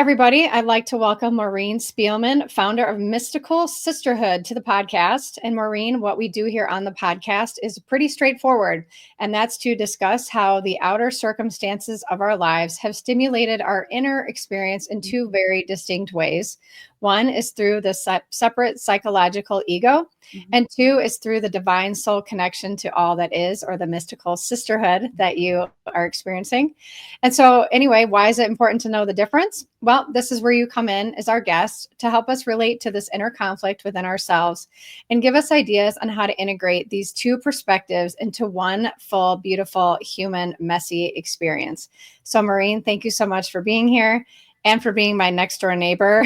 everybody. I'd like to welcome Maureen Spielman, founder of Mystical Sisterhood, to the podcast. And Maureen, what we do here on the podcast is pretty straightforward, and that's to discuss how the outer circumstances of our lives have stimulated our inner experience in two very distinct ways. One is through the separate psychological ego, and two is through the divine soul connection to all that is, or the mystical sisterhood that you are experiencing. And so, anyway, why is it important to know the difference? Well, this is where you come in as our guest to help us relate to this inner conflict within ourselves and give us ideas on how to integrate these two perspectives into one full, beautiful, human, messy experience. So, Maureen, thank you so much for being here and for being my next door neighbor.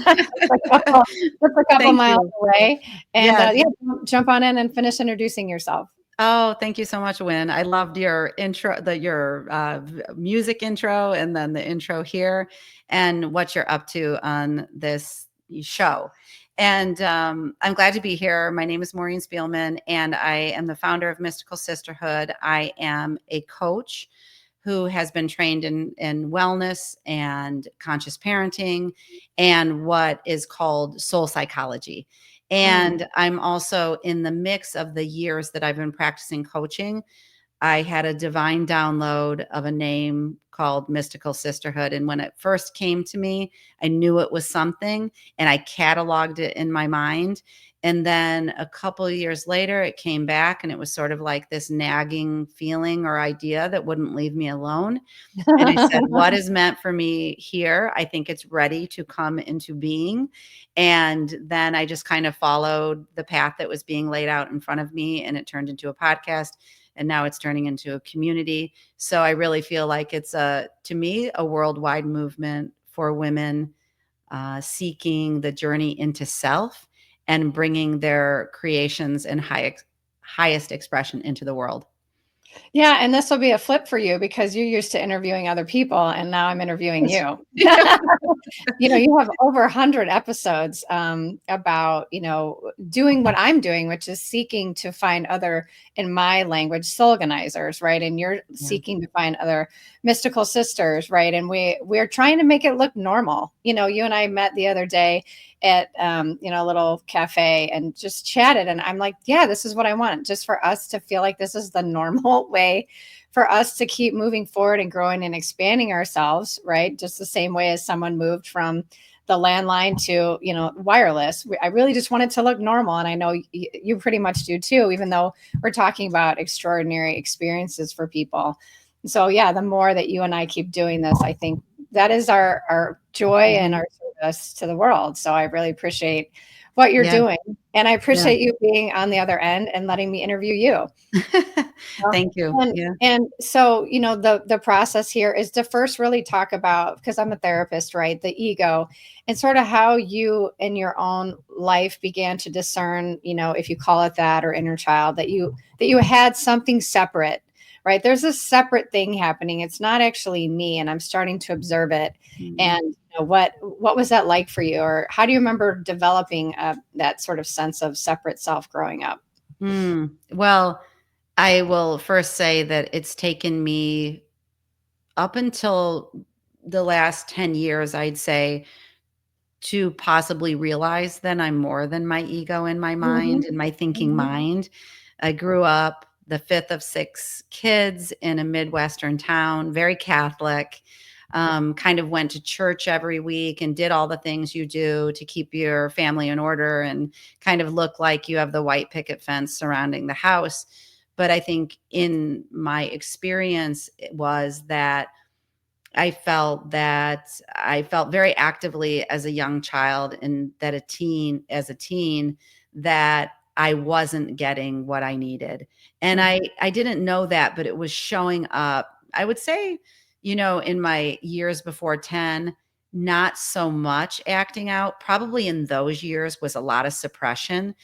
Just a couple miles away. And jump on in and finish introducing yourself. Oh, thank you so much, Wynn. I loved your intro, your music intro, and then the intro here, and what you're up to on this show. And I'm glad to be here. My name is Maureen Spielman, and I am the founder of Mystical Sisterhood. I am a coach who has been trained in wellness and conscious parenting and what is called soul psychology. And I'm also, in the mix of the years that I've been practicing coaching, I had a divine download of a name called Mystical Sisterhood. And when it first came to me, I knew it was something, and I cataloged it in my mind. And then a couple of years later, it came back, and it was sort of like this nagging feeling or idea that wouldn't leave me alone. And I said, what is meant for me here? I think it's ready to come into being. And then I just kind of followed the path that was being laid out in front of me, and it turned into a podcast. And now it's turning into a community. So I really feel like it's, to me, a worldwide movement for women seeking the journey into self and bringing their creations and highest expression into the world. Yeah, and this will be a flip for you because you're used to interviewing other people, and now I'm interviewing you. You have over 100 episodes about, doing what I'm doing, which is seeking to find other, in my language, soul organizers, right? And you're seeking to find other mystical sisters, right? And we're trying to make it look normal. You and I met the other day at a little cafe and just chatted, and I'm like, yeah, this is what I want, just for us to feel like this is the normal way for us to keep moving forward and growing and expanding ourselves, right? Just the same way as someone moved from the landline to wireless. I really just want it to look normal, and I know you pretty much do too, even though we're talking about extraordinary experiences for people. So yeah, the more that you and I keep doing this, I think that is our joy and our service to the world. So I really appreciate what you're doing. And I appreciate you being on the other end and letting me interview you. Thank you. And so, the process here is to first really talk about, because I'm a therapist, right? The ego and sort of how you in your own life began to discern, if you call it that, or inner child, that you had something separate. Right. There's a separate thing happening. It's not actually me, and I'm starting to observe it. And what was that like for you? Or how do you remember developing that sort of sense of separate self growing up? Well, I will first say that it's taken me up until the last 10 years, I'd say, to possibly realize that I'm more than my ego and my mind and my thinking mind. I grew up the fifth of 6 kids in a Midwestern town, very Catholic, kind of went to church every week and did all the things you do to keep your family in order and kind of look like you have the white picket fence surrounding the house. But I think in my experience, it was that I felt very actively as a young child, and that as a teen, that I wasn't getting what I needed. And I didn't know that, but it was showing up, I would say, in my years before 10, not so much acting out. Probably in those years was a lot of suppression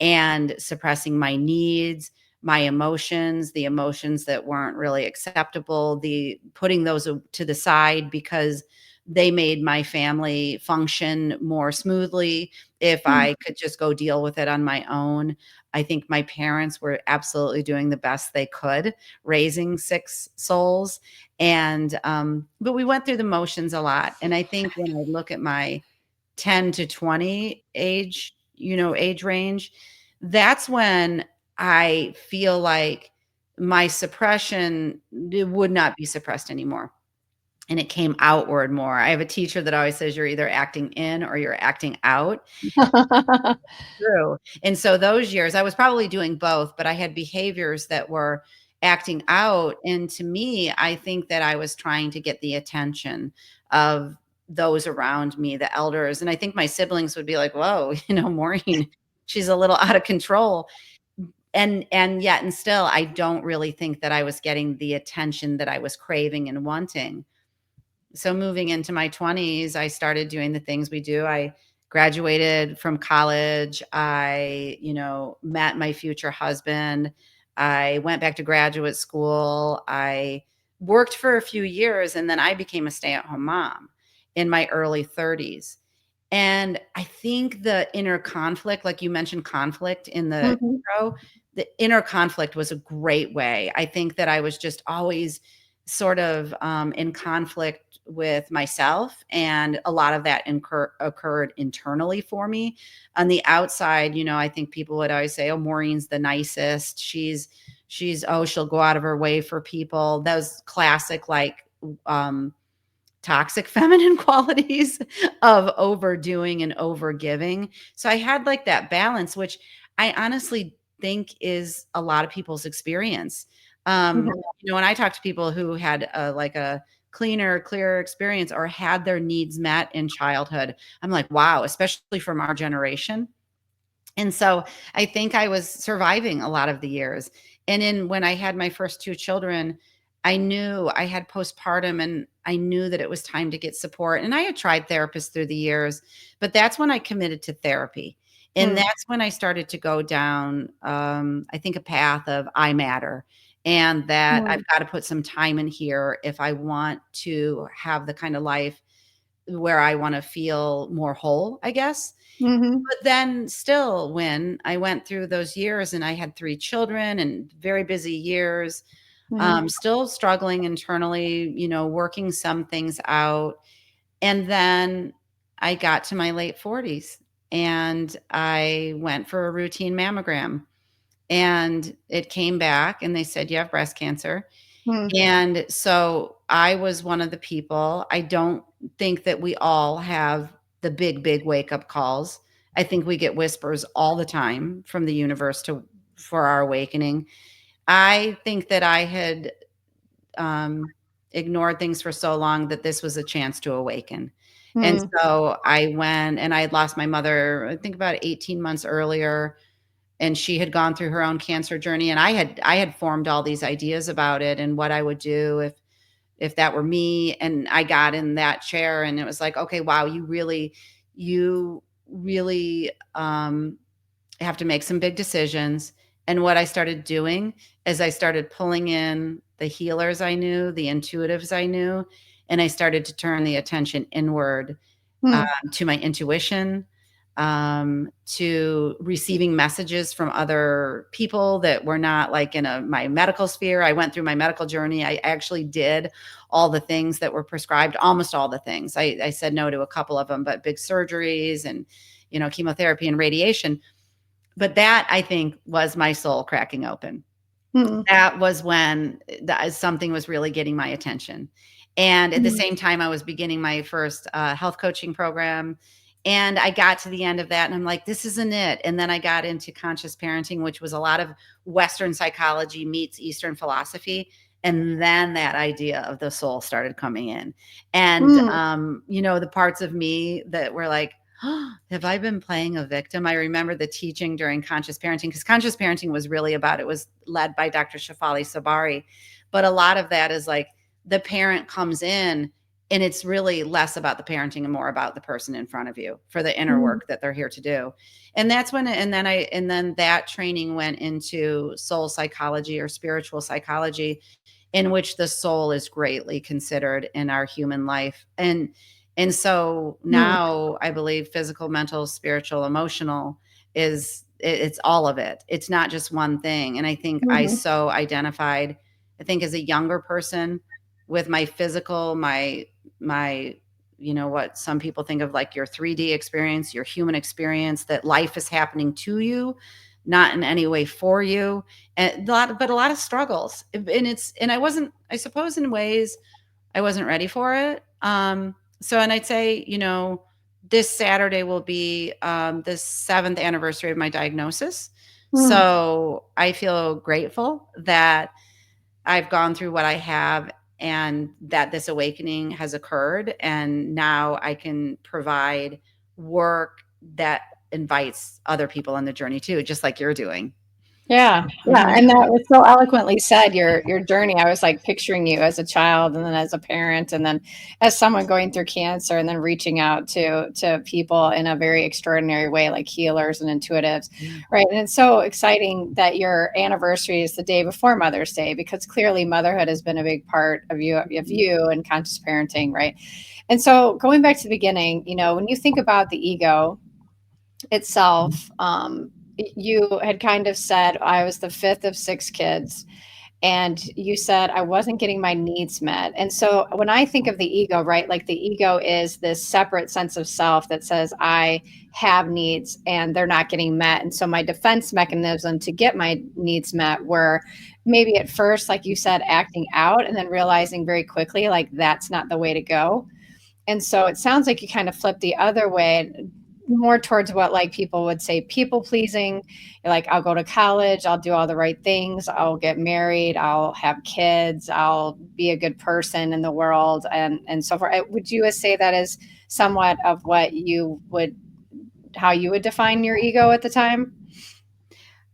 and suppressing my needs, my emotions, the emotions that weren't really acceptable, the putting those to the side because they made my family function more smoothly. If I could just go deal with it on my own, I think my parents were absolutely doing the best they could raising 6 souls. And, but we went through the motions a lot. And I think when I look at my 10 to 20 age, age range, that's when I feel like my suppression would not be suppressed anymore. And it came outward more. I have a teacher that always says you're either acting in or you're acting out. True. And so those years, I was probably doing both, but I had behaviors that were acting out. And to me, I think that I was trying to get the attention of those around me, the elders. And I think my siblings would be like, whoa, Maureen, she's a little out of control. And yet, and still, I don't really think that I was getting the attention that I was craving and wanting. So moving into my 20s, I started doing the things we do. I graduated from college. I, met my future husband. I went back to graduate school. I worked for a few years, and then I became a stay-at-home mom in my early 30s. And I think the inner conflict, like you mentioned conflict in the Mhm. intro, the inner conflict was a great way. I think that I was just always sort of in conflict with myself, and a lot of that occurred internally for me. On the outside, I think people would always say, "Oh, Maureen's the nicest. She'll go out of her way for people." Those classic like um, toxic feminine qualities of overdoing and overgiving. So I had like that balance, which I honestly think is a lot of people's experience. Um, Mhm. when I talk to people who had like a cleaner, clearer experience or had their needs met in childhood, I'm like, wow, especially from our generation. And so I think I was surviving a lot of the years. And then when I had my first 2 children, I knew I had postpartum and I knew that it was time to get support. And I had tried therapists through the years, but that's when I committed to therapy. And Mm. that's when I started to go down, I think, a path of I matter, and that Mm. I've got to put some time in here if I want to have the kind of life where I want to feel more whole, I guess. Mhm. But then still, when I went through those years and I had 3 children and very busy years, Mhm. still struggling internally, working some things out. And then I got to my late 40s and I went for a routine mammogram, and it came back and they said, "You have breast cancer." Mm. And so I was one of the people. I don't think that we all have the big, big wake up calls. I think we get whispers all the time from the universe for our awakening. I think that I had um, ignored things for so long that this was a chance to awaken. And Mm. so I went, and I had lost my mother, I think about 18 months earlier, and she had gone through her own cancer journey, and I had formed all these ideas about it and what I would do if that were me. And I got in that chair and it was like, okay, wow, you really have to make some big decisions. And what I started doing is I started pulling in the healers I knew, the intuitives I knew, and I started to turn the attention inward, Mm. to my intuition, to receiving messages from other people that were not like in my medical sphere. I went through my medical journey. I actually did all the things that were prescribed, almost all the things. I said no to a couple of them, but big surgeries and, chemotherapy and radiation. But that, I think, was my soul cracking open. Mm. That was when something was really getting my attention. And at the Mm. same time, I was beginning my first health coaching program. And I got to the end of that and I'm like, this isn't it. And then I got into conscious parenting, which was a lot of Western psychology meets Eastern philosophy. And then that idea of the soul started coming in. And, Mm. the parts of me that were like, oh, have I been playing a victim? I remember the teaching during conscious parenting, because conscious parenting was really about, it was led by Dr. Shafali Sabari. But a lot of that is like the parent comes in and it's really less about the parenting and more about the person in front of you for the inner Mm. work that they're here to do. And that's when, and then that training went into soul psychology or spiritual psychology. in which the soul is greatly considered in our human life. And so Mm. now I believe physical, mental, spiritual, emotional it's all of it. It's not just one thing. And I think I Mhm. so identified, I think as a younger person, with my physical, my what some people think of like your 3D experience, your human experience, that life is happening to you, not in any way for you, and but a lot of struggles. And I suppose in ways I wasn't ready for it. So, and I'd say, this Saturday will be the 7th anniversary of my diagnosis. Mm. So I feel grateful that I've gone through what I have and that this awakening has occurred. And now I can provide work that invites other people on the journey too, just like you're doing. Yeah, yeah, Mhm. and that was so eloquently said, your journey. I was, like, picturing you as a child and then as a parent and then as someone going through cancer and then reaching out to people in a very extraordinary way, like healers and intuitives, Yeah. right? And it's so exciting that your anniversary is the day before Mother's Day because clearly motherhood has been a big part of you and conscious parenting, right? And so going back to the beginning, when you think about the ego itself, you had kind of said, I was the fifth of six kids. And you said I wasn't getting my needs met. And so when I think of the ego, right, like the ego is this separate sense of self that says I have needs and they're not getting met. And so my defense mechanism to get my needs met were maybe at first, like you said, acting out and then realizing very quickly, like that's not the way to go. And so it sounds like you kind of flip the other way, more towards what like people would say people pleasing. You're like, I'll go to college, I'll do all the right things, I'll get married, I'll have kids, I'll be a good person in the world, and so forth. Would you say that is somewhat of what you would, how you would define your ego at the time?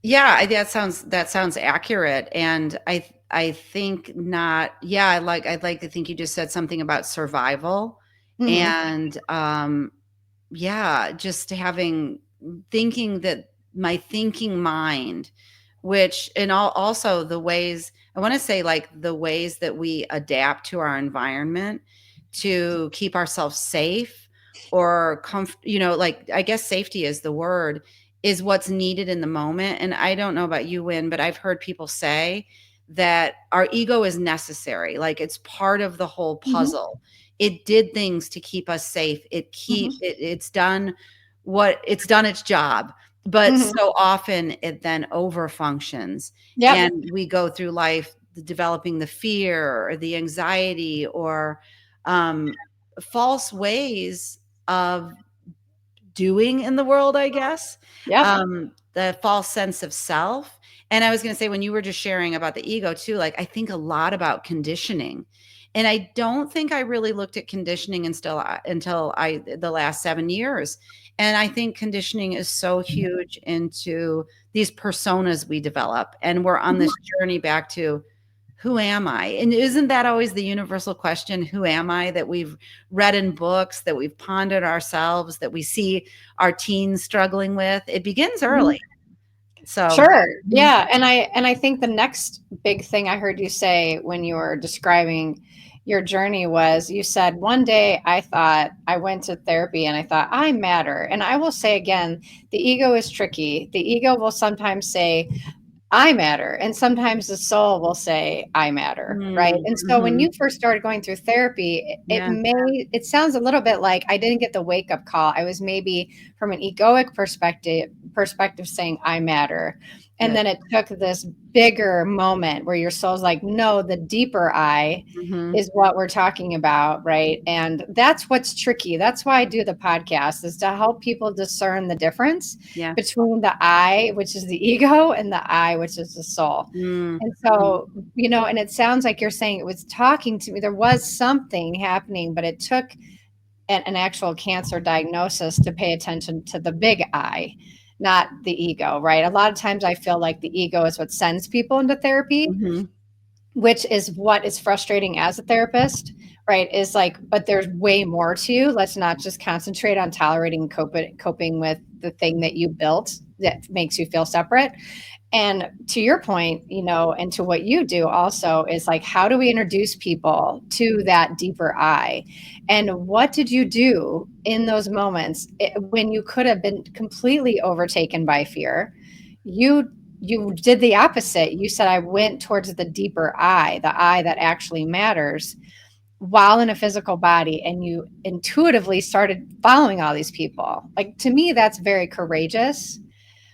Yeah, that sounds accurate, and I think not. Yeah, I'd like to think you just said something about survival, Hmm. and yeah, just having thinking that my thinking mind, which and also the ways I want to say like the ways that we adapt to our environment to keep ourselves safe or like I guess safety is the word is what's needed in the moment. And I don't know about you, Win, but I've heard people say that our ego is necessary, like it's part of the whole Hmm. puzzle. It did things to keep us safe. Hmm. It's done it's done its job, but Hmm. so often it then over functions, Yep. and we go through life developing the fear or the anxiety or um, false ways of doing in the world, I guess, Yep. the false sense of self. And I was going to say, when you were just sharing about the ego too, like I think a lot about conditioning. And I don't think I really looked at conditioning until the last 7 years. And I think conditioning is so huge into these personas we develop. And we're on this journey back to who am I? And isn't that always the universal question? Who am I? That we've read in books, that we've pondered ourselves, that we see our teens struggling with. It begins Mhm. early. So, Sure. mhm, Yeah. And I think the next big thing I heard you say when you were describing your journey was you said one day I thought I went to therapy and I thought I matter. And I will say again, the ego is tricky. The ego will sometimes say, I matter. And sometimes the soul will say, I matter. Right. And so when mhm, you first started going through therapy, yeah, it sounds a little bit like I didn't get the wake up call. I was maybe from an egoic perspective saying, I matter. And good. then it took this bigger moment where your soul's like, no, the deeper I Mhm, is what we're talking about, right? And that's what's tricky. That's why I do the podcast, is to help people discern the difference yeah. between the I, which is the ego, and the I, which is the soul. Mm, And mhm, so, and it sounds like you're saying it was talking to me. There was something happening, but it took an actual cancer diagnosis to pay attention to the big I, not the ego, right? A lot of times I feel like the ego is what sends people into therapy, mhm, which is what is frustrating as a therapist, right? Is like, but there's way more to you. Let's not just concentrate on tolerating coping with the thing that you built that makes you feel separate. And to your point, and to what you do also is like, how do we introduce people to that deeper I? And what did you do in those moments when you could have been completely overtaken by fear? You did the opposite. You said, I went towards the deeper I, the I that actually matters, while in a physical body, and you intuitively started following all these people. Like, to me, that's very courageous.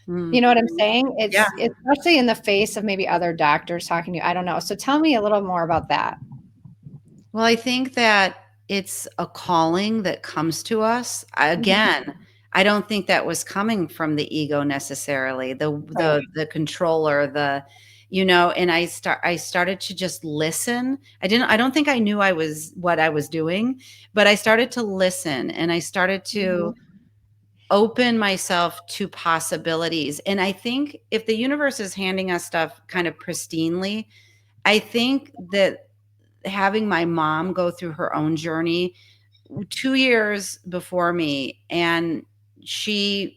You Mm. know what I'm saying? Yeah. It's especially in the face of maybe other doctors talking to you. I don't know. So tell me a little more about that. Well, I think that it's a calling that comes to us. Mhm. Again, I don't think that was coming from the ego necessarily, Right. the controller, and I started to just listen. I don't think I knew I was what I was doing, but I started to listen and I started to Mhm. open myself to possibilities. And I think if the universe is handing us stuff kind of pristinely, I think that having my mom go through her own journey 2 years before me, and she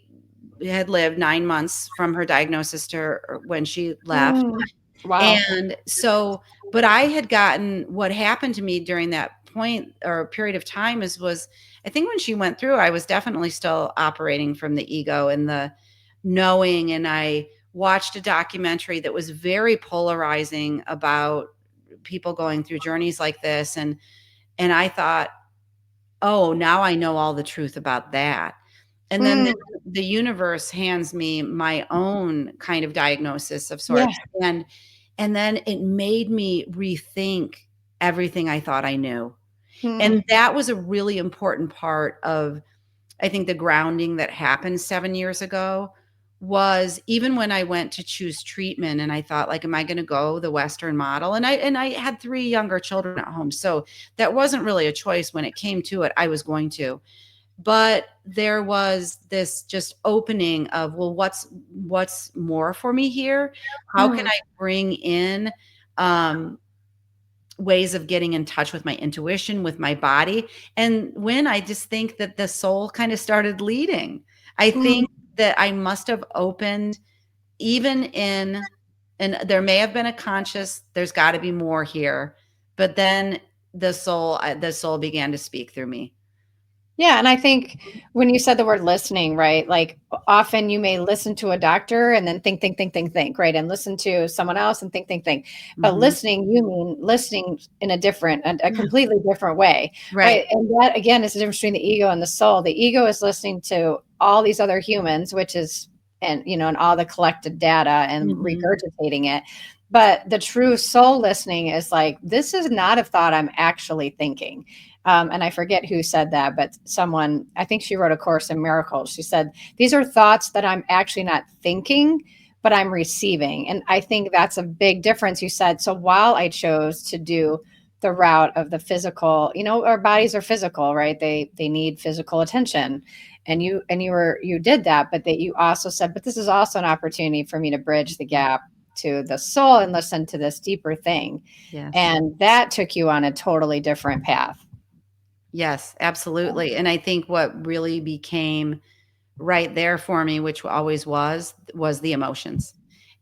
had lived 9 months from her diagnosis to when she left. Mm. Wow. And so, but I had gotten what happened to me during that point or period of time was I think when she went through, I was definitely still operating from the ego and the knowing. And I watched a documentary that was very polarizing about people going through journeys like this. And I thought, oh, now I know all the truth about that. And then Mm. the universe hands me my own kind of diagnosis of Yeah. sorts. And then it made me rethink everything I thought I knew. Mm. And that was a really important part of, I think, the grounding that happened 7 years ago was even when I went to choose treatment and I thought, like, am I going to go the Western model? And I had 3 younger children at home. So that wasn't really a choice. When it came to it, I was going to. But there was this just opening of, well, what's more for me here? How can Mm. I bring in um ways of getting in touch with my intuition, with my body? And when I just think that the soul kind of started leading, I Mm. think that I must have opened even in, and there may have been a conscious, there's got to be more here. But then the soul began to speak through me. Yeah, and I think when you said the word listening, right? Like, often you may listen to a doctor and then think, right? And listen to someone else and think. But Mhm. listening, you mean listening in a completely different way, Right. right? And that again is the difference between the ego and the soul. The ego is listening to all these other humans, which is, and all the collected data and Mhm. regurgitating it. But the true soul listening is like, this is not a thought I'm actually thinking. And I forget who said that, but someone, I think she wrote A Course in Miracles. She said, these are thoughts that I'm actually not thinking, but I'm receiving. And I think that's a big difference. You said, so while I chose to do the route of the physical, our bodies are physical, right? They need physical attention. And you did that, but that you also said, but this is also an opportunity for me to bridge the gap to the soul and listen to this deeper thing. Yes. And that took you on a totally different path. Yes, absolutely. And I think what really became right there for me, which always was the emotions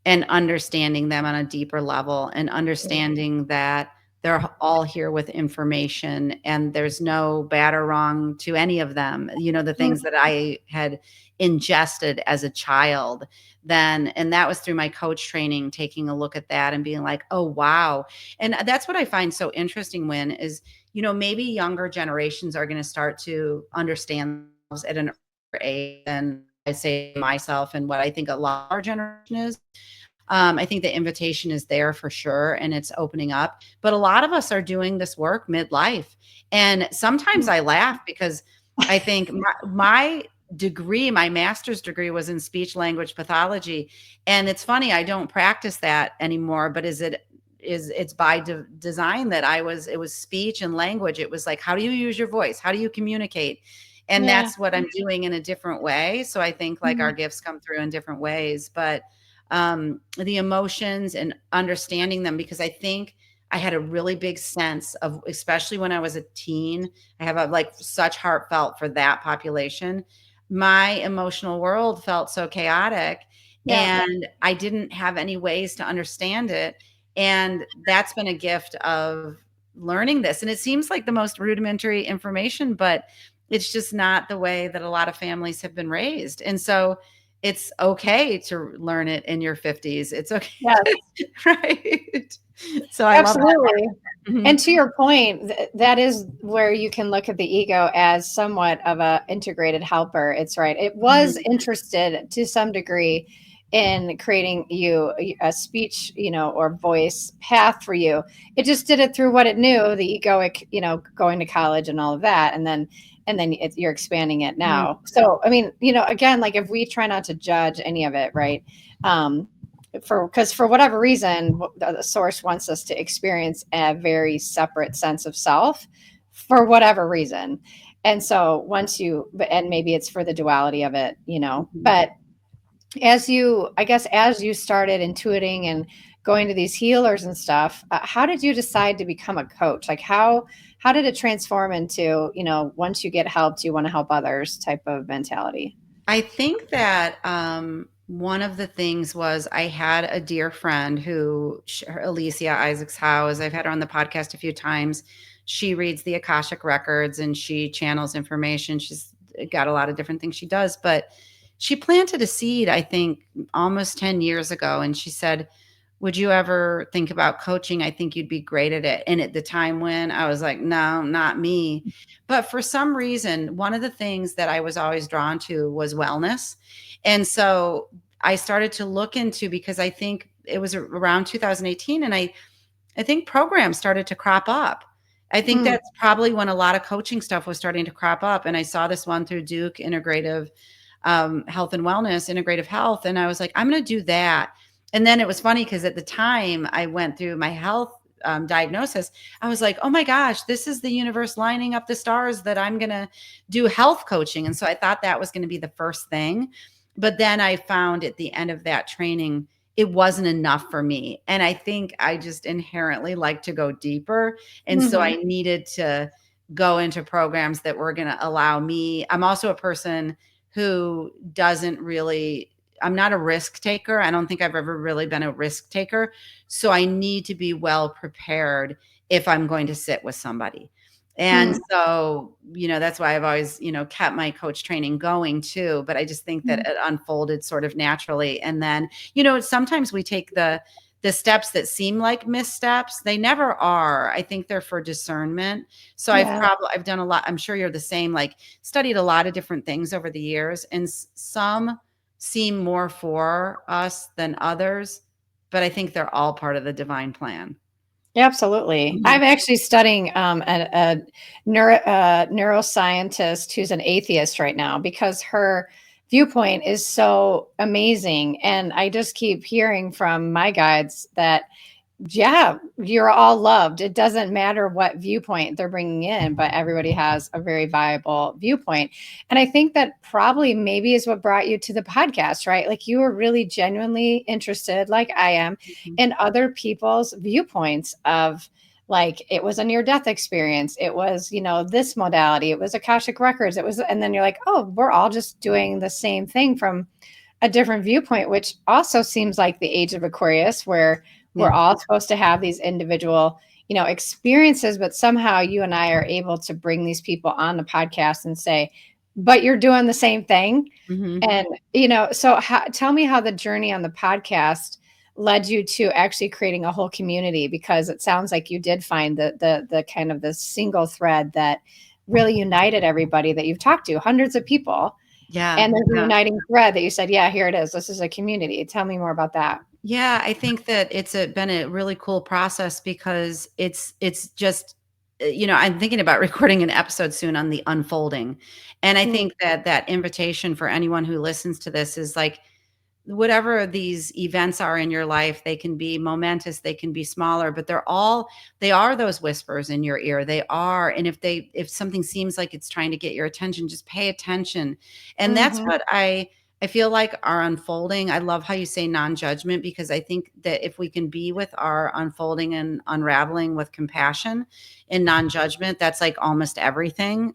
and understanding them on a deeper level and understanding that they're all here with information and there's no bad or wrong to any of them. The things that I had ingested as a child then, and that was through my coach training, taking a look at that and being like, oh, wow. And that's what I find so interesting when is, maybe younger generations are going to start to understand themselves at an age than I say myself and what I think a lot of our generation is. I think the invitation is there for sure and it's opening up. But a lot of us are doing this work midlife. And sometimes I laugh because I think my degree, my master's degree was in speech language pathology. And it's funny, I don't practice that anymore, but it's by design that it was speech and language. It was like, how do you use your voice? How do you communicate? And Yeah. that's what I'm doing in a different way. So I think like our Mhm. gifts come through in different ways, but the emotions and understanding them, because I think I had a really big sense of, especially when I was a teen, I have a like such heartfelt for that population. My emotional world felt so chaotic Yeah. and I didn't have any ways to understand it. And that's been a gift of learning this. And it seems like the most rudimentary information, but it's just not the way that a lot of families have been raised. And so it's okay to learn it in your 50s. It's okay. Yes. Right. So I love that. Absolutely. Mhm. And to your point, that is where you can look at the ego as somewhat of a integrated helper. It's right. It was Mhm. interested to some degree in creating you a speech, or voice path for you. It just did it through what it knew, the egoic, going to college and all of that. And then you're expanding it Mhm. now. So, I mean, again, like if we try not to judge any of it, right? Because for whatever reason the source wants us to experience a very separate sense of self for whatever reason. And so and maybe it's for the duality of it, Mhm. but as you started intuiting and going to these healers and stuff, how did you decide to become a coach? Like how did it transform into, once you get helped you want to help others type of mentality? I think that one of the things was I had a dear friend who, Alicia Isaacs Howe, I've had her on the podcast a few times. She reads the Akashic records and she channels information. She's got a lot of different things she does, but she planted a seed, I think, almost 10 years ago. And she said, would you ever think about coaching? I think you'd be great at it. And at the time when I was like, no, not me. But for some reason, one of the things that I was always drawn to was wellness. And so I started to look into, because I think it was around 2018 and I think programs started to crop up. I think Mm, that's probably when a lot of coaching stuff was starting to crop up. And I saw this one through Duke Integrative Health and Wellness, Integrative Health. And I was like, I'm going to do that. And then it was funny because at the time I went through my health diagnosis, I was like, oh my gosh, this is the universe lining up the stars that I'm going to do health coaching. And so I thought that was going to be the first thing. But then I found at the end of that training, it wasn't enough for me. And I think I just inherently like to go deeper. And so mhm. I needed to go into programs that were going to allow me. I'm also a person who doesn't really, I'm not a risk taker. I don't think I've ever really been a risk taker. So I need to be well prepared if I'm going to sit with somebody. And Mm, so, that's why I've always, kept my coach training going too. But I just think that mm. it unfolded sort of naturally. And then, sometimes we take the steps that seem like missteps. They never are. I think they're for discernment. So Yeah. I've done a lot. I'm sure you're the same, like studied a lot of different things over the years, and some seem more for us than others, but I think they're all part of the divine plan. Yeah, absolutely. Mhm. I'm actually studying a neuroscientist who's an atheist right now because her viewpoint is so amazing. And I just keep hearing from my guides that yeah, you're all loved. It doesn't matter what viewpoint they're bringing in, but everybody has a very viable viewpoint. And I think that probably maybe is what brought you to the podcast, right? Like you were really genuinely interested, like I am, Mhm. in other people's viewpoints of like it was a near death experience. It was, this modality, it was Akashic records. It was, and then you're like, oh, we're all just doing the same thing from a different viewpoint, which also seems like the age of Aquarius, where we're Yeah. all supposed to have these individual, experiences, but somehow you and I are able to bring these people on the podcast and say, but you're doing the same thing. Mhm. And, so tell me how the journey on the podcast led you to actually creating a whole community, because it sounds like you did find the kind of the single thread that really united everybody that you've talked to, hundreds of people. Yeah. And there's a Yeah. uniting thread that you said, yeah, here it is. This is a community. Tell me more about that. Yeah, I think that it's been a really cool process because it's just I'm thinking about recording an episode soon on the unfolding. And I Mm, think that that invitation for anyone who listens to this is like, whatever these events are in your life, they can be momentous, they can be smaller, but they are those whispers in your ear. They are. And if something seems like it's trying to get your attention, just pay attention. And that's mhm, what I I feel like our unfolding, I love how you say non-judgment, because I think that if we can be with our unfolding and unraveling with compassion and non-judgment, that's like almost everything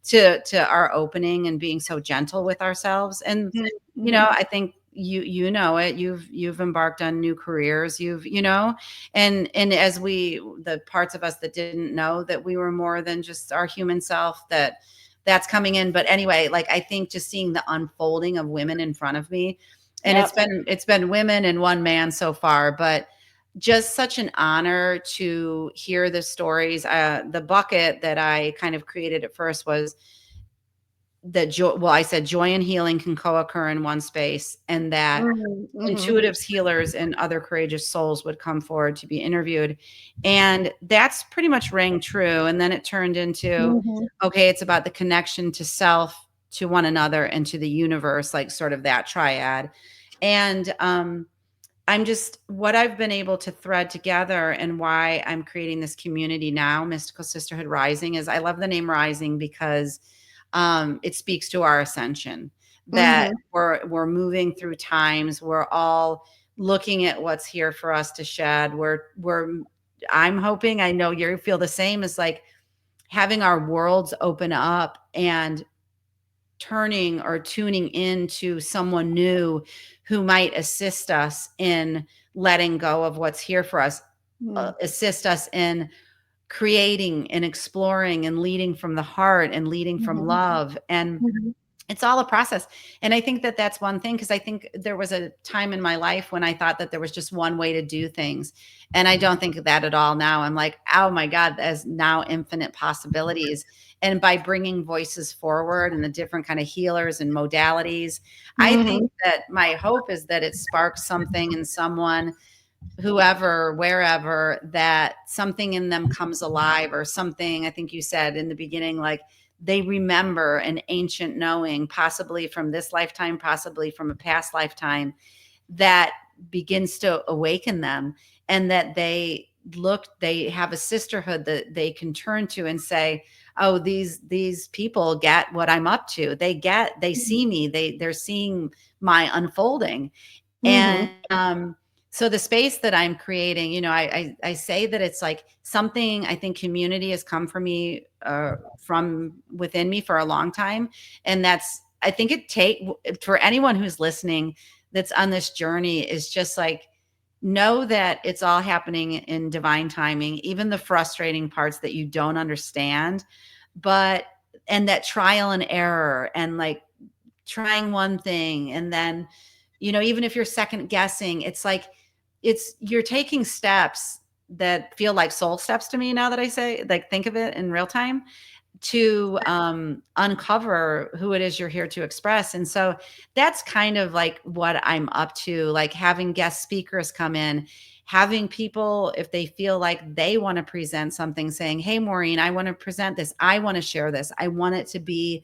to our opening and being so gentle with ourselves. And Mm-hmm. I think you know it. You've embarked on new careers. And as the parts of us that didn't know that we were more than just our human self, that's coming in. But anyway, like, I think just seeing the unfolding of women in front of me, and Yep. it's been women and one man so far, but just such an honor to hear the stories. The bucket that I kind of created at first was that joy. Well, I said joy and healing can co-occur in one space, and that Mm-hmm. intuitives, healers, and other courageous souls would come forward to be interviewed. And that's pretty much rang true. And then it turned into, Mm-hmm. okay, it's about the connection to self, to one another, and to the universe, like sort of that triad. And what I've been able to thread together, and why I'm creating this community now, Mystical Sisterhood Rising, is I love the name Rising because it speaks to our ascension, that Mm-hmm. we're moving through times. We're all looking at what's here for us to shed. I'm hoping, I know you feel the same, as like having our worlds open up and turning or tuning into someone new who might assist us in letting go of what's here for us, assist us in creating and exploring and leading from the heart and leading from Mm-hmm. love. And Mm-hmm. it's all a process. And I think that that's one thing, because I think there was a time in my life when I thought that there was just one way to do things. And I don't think that at all now. I'm like, oh my God, there's now infinite possibilities. And by bringing voices forward and the different kind of healers and modalities, I think Mm-hmm. that my hope is that it sparks something in someone, whoever, wherever, that something in them comes alive, or something. I think you said in the beginning, like, they remember an ancient knowing, possibly from this lifetime, possibly from a past lifetime, that begins to awaken them, and that they have a sisterhood that they can turn to and say, oh, these people get what I'm up to. They see me, they're seeing my unfolding. Mm-hmm. And so the space that I'm creating, I say that it's like something, I think community has come for me, from within me for a long time. And that's, I think for anyone who's listening that's on this journey, is just like, know that it's all happening in divine timing, even the frustrating parts that you don't understand, and that trial and error, and like trying one thing, and then, even if you're second guessing, it's like, you're taking steps that feel like soul steps to me, now that I say, like, think of it in real time, to uncover who it is you're here to express. And so that's kind of like what I'm up to, like having guest speakers come in, having people, if they feel like they want to present something, saying, hey, Maureen, I want to present this. I want to share this. I want it to be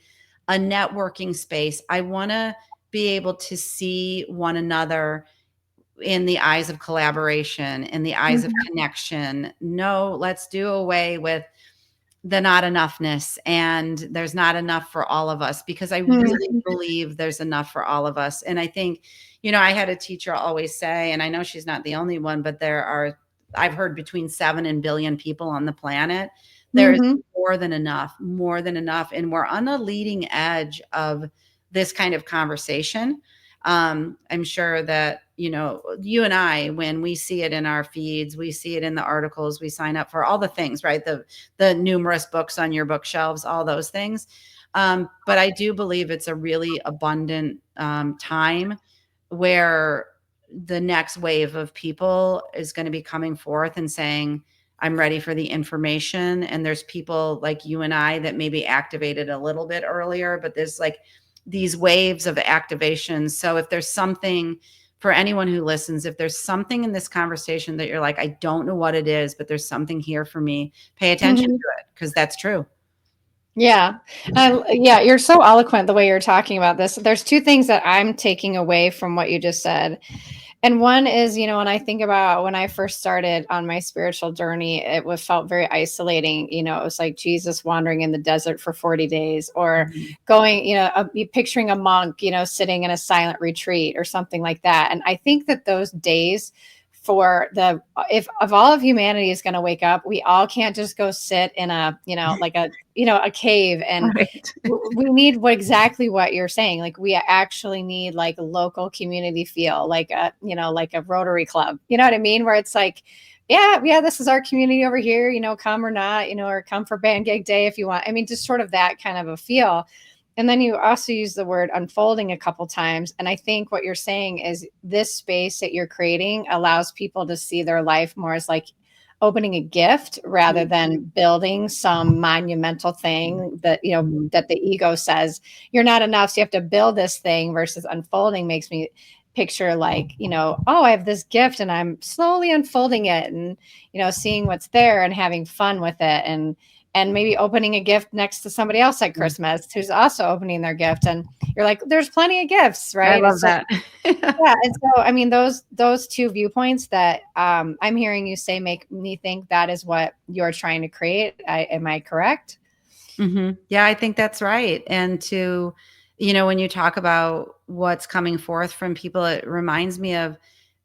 a networking space. I want to be able to see one another in the eyes of collaboration, in the eyes of connection. No, let's do away with the not enoughness, and there's not enough for all of us, because I really believe there's enough for all of us. And I think, I had a teacher always say, and I know she's not the only one, but I've heard between 7 billion people on the planet. There's Mm-hmm. more than enough, more than enough. And we're on the leading edge of this kind of conversation. I'm sure that, you and I, when we see it in our feeds, we see it in the articles, we sign up for all the things, right? The numerous books on your bookshelves, all those things. But I do believe it's a really abundant time where the next wave of people is going to be coming forth and saying, I'm ready for the information. And there's people like you and I that maybe activated a little bit earlier, but there's like these waves of activation. So if there's something, for anyone who listens, if there's something in this conversation that you're like, I don't know what it is, but there's something here for me, pay attention to it, because that's true. Yeah. Yeah, you're so eloquent the way you're talking about this. There's two things that I'm taking away from what you just said. And one is, when I think about when I first started on my spiritual journey, it was felt very isolating. It was like Jesus wandering in the desert for 40 days, or Mhm. going, picturing a monk, sitting in a silent retreat or something like that. And I think that those days for if of all of humanity is going to wake up, we all can't just go sit in a, like a cave. And Right. we need exactly what you're saying. Like, we actually need like a local community feel, like a Rotary Club, you know what I mean, where it's like, yeah, this is our community over here, come or not, or come for band gig day if you want. I mean, just sort of that kind of a feel. And then you also use the word unfolding a couple times, and I think what you're saying is this space that you're creating allows people to see their life more as like opening a gift rather than building some monumental thing that, Mhm. that the ego says you're not enough, so you have to build this thing. Versus unfolding makes me picture like, oh, I have this gift and I'm slowly unfolding it, and seeing what's there and having fun with it, and maybe opening a gift next to somebody else at Christmas who's also opening their gift, and you're like, there's plenty of gifts, I right? love It's like, that. yeah. And so, I mean, those two viewpoints that I'm hearing you say make me think that is what you're trying to create. Am I correct? Yeah, I think that's right. And when you talk about what's coming forth from people, it reminds me of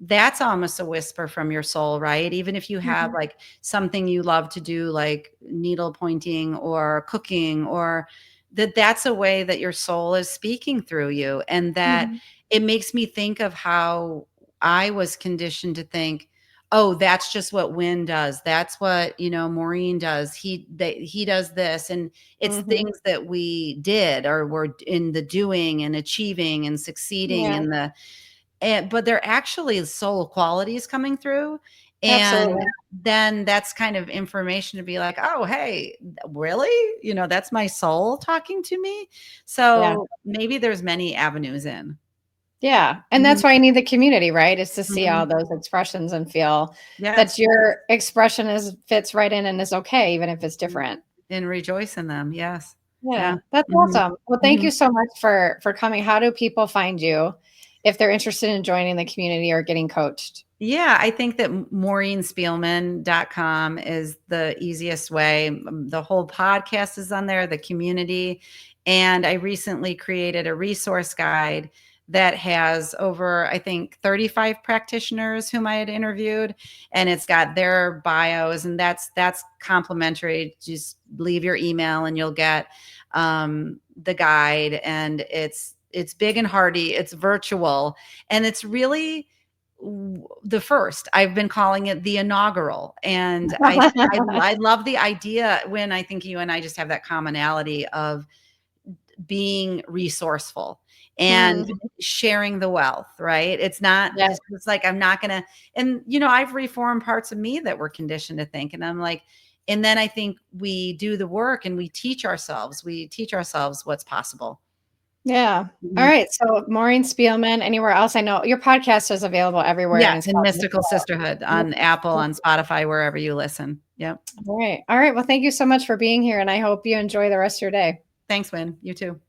that's almost a whisper from your soul, right? Even if you have Mhm. like something you love to do, like needle pointing or cooking, or that's a way that your soul is speaking through you. And that Mhm. it makes me think of how I was conditioned to think, oh, that's just what Wynn does. That's what, Maureen does. He does this. And it's Mhm. things that we did or were in the doing and achieving and succeeding Yeah, in but they're actually soul qualities coming through. And absolutely. then that's kind of information to be like, oh, hey, really? That's my soul talking to me. Yeah. So maybe there's many avenues in. Yeah. And Mhm, that's why I need the community, right? Is to see mhm. all those expressions and feel that Yes. your expression fits right in and is okay, even if it's Mhm. different. And rejoice in them. Yes. Yeah. Yeah, that's Mhm, awesome. Well, thank mhm. you so much for coming. How do people find you if they're interested in joining the community or getting coached? Yeah, I think that maureenspielman.com is the easiest way. The whole podcast is on there, the community. And I recently created a resource guide that has over, I think, 35 practitioners whom I had interviewed. And it's got their bios, and that's complimentary. Just leave your email and you'll get the guide. And it's big and hearty, it's virtual, and it's really the first. I've been calling it the inaugural. And I love the idea when I think you and I just have that commonality of being resourceful and Mhm. sharing the wealth, right? Yeah, It's like I'm not gonna, and I've reformed parts of me that were conditioned to think. And I'm like, and then I think we do the work and we teach ourselves what's possible. yeah. All Mhm. right, so Maureen Spielman, anywhere else? I know your podcast is available everywhere, Yeah, and it's and called Mystical Sisterhood on Apple, Mystical. on Spotify, wherever you listen. Yep. All right. All right, well, thank you so much for being here, and I hope you enjoy the rest of your day. Thanks, Win. You too.